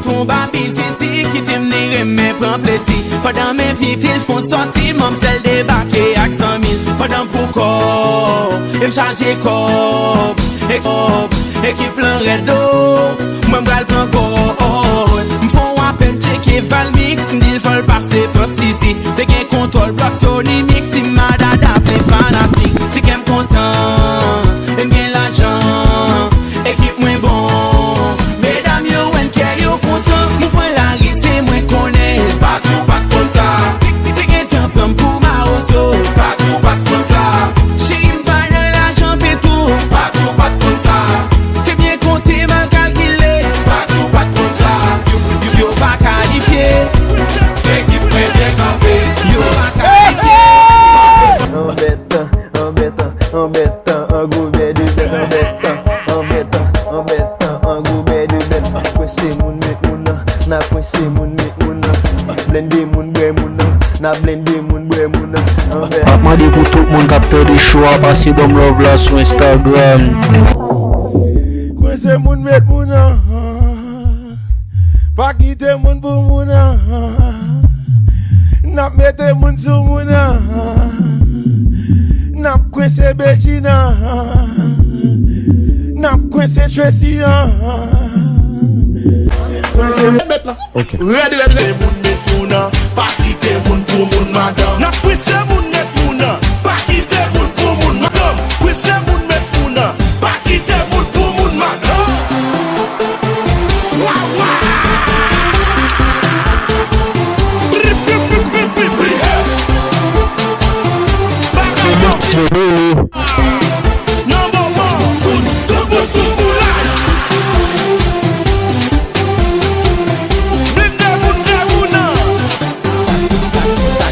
Mon babi sisi qui t'aime mais prend plaisir. Pendant mes vies ils font sortir mon sel débarqué à 100 000. Pendant pourquoi ils me chargent cop et qui plein d'eau. Moi m'bral prend corps. M'font à peine checker Valmix, m'dit faut le passer poste ici. T'es qu'un contrôle bloc Tony Mix, si madada plein fanatique. Si qu'elle content, et bien l'argent, équipe moins bon. Mesdames yo en qu'elle yo content, nous prend la rise et moins connaît. Pas comme ça. T'es qu'un temps pour ma osso. Pas comme ça. Chérie m'pas de l'argent et tout. Pas comme ça. T'es bien compté mal calculé. Pas comme ça. Yo pas qualifié. Équipe bien campé. Yo pas qualifié. Embêtant, un gourmet de bête, embêtant, un gourmet de bête. Coincé moun met moun, na coincé moun met moun, blendé moun bre moun, na blendé moun bre moun. M'a demandé pour tout le monde capteur des shows à passer dans Love là sur Instagram. Coincé moun met moun, pas quitter moun pour moun, na mette moun sous moun. Nap coincé Begina, nap coincé Tracy. Ok. Ready. Moun met moun, pas quitter moun pour moun madame. Nap coincé moun met moun, pas quitter moun pour moun madame. Coincé moun met moun, pas quitter moun pour moun madame.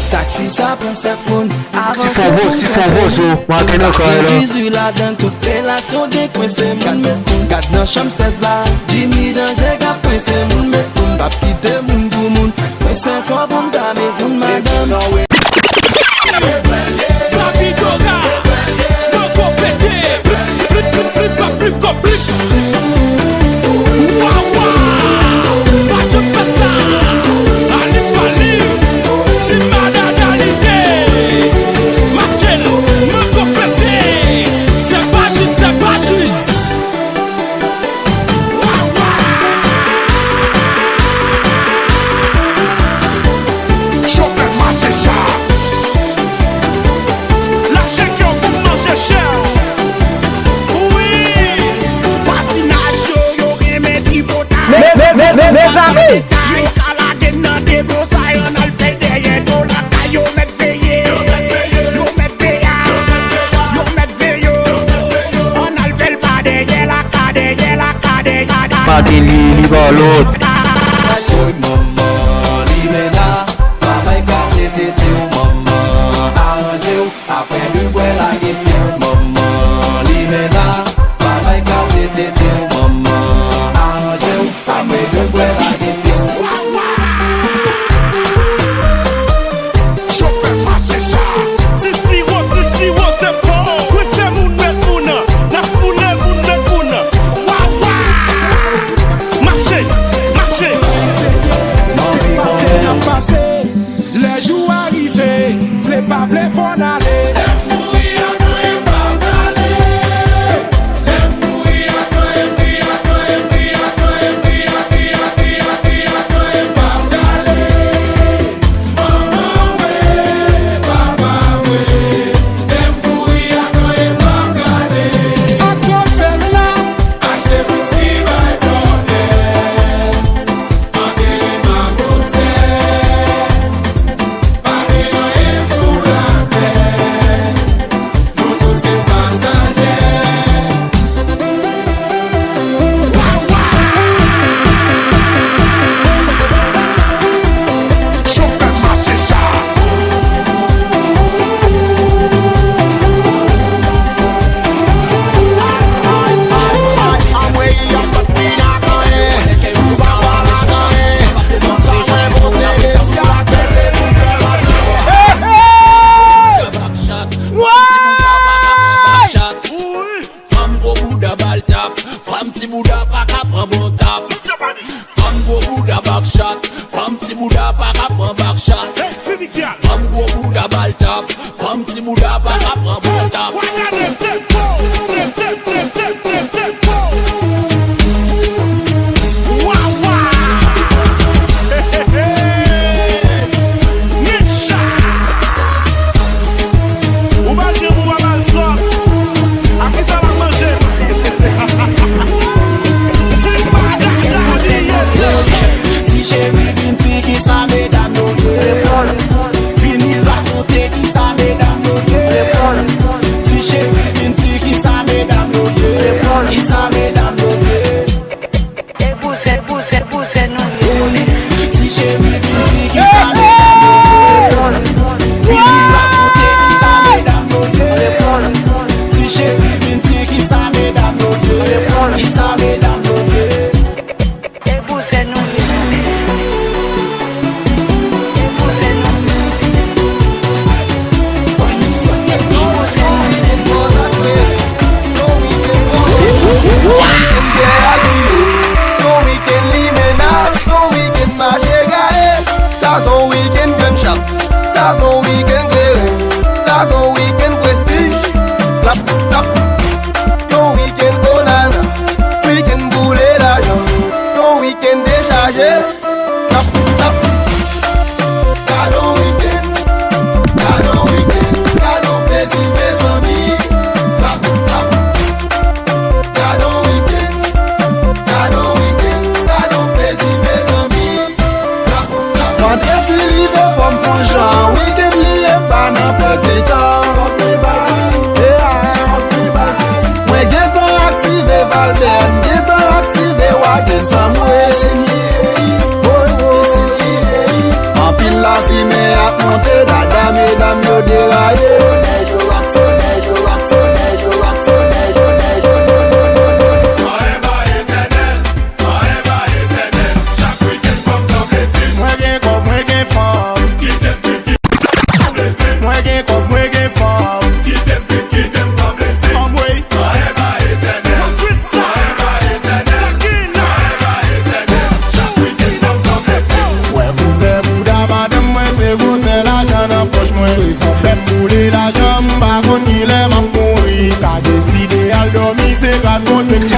Taxi ça prend 7 moun. Si font rose, moi qu'elle a encore là. Jésus là dans toute relation décoincé moun met moun. Garde dans chambre 16 là. Jimmy dans j'ai gars coincé moun met moun. Pas quitter moun pour moun. Coincé encore pour m'dame moun madame. Plus compliqué. Mes amis, pas de li va l'autre. Marché, go Bouddha ball tap. Femme ti Bouddha pa ka pran bon tap. Femme go Bouddha back shot. Femme ti Bouddha pa ka pran back shot. Femme go Bouddha ball tap. Femme ti Bouddha pa ka pran bon tap.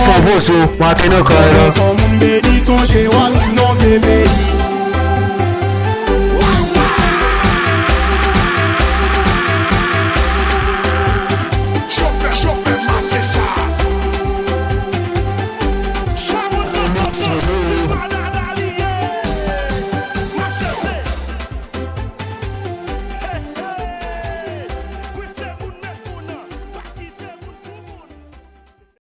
Famoso, Martino Carlo. Son monde dit son chez Wall, non bébé.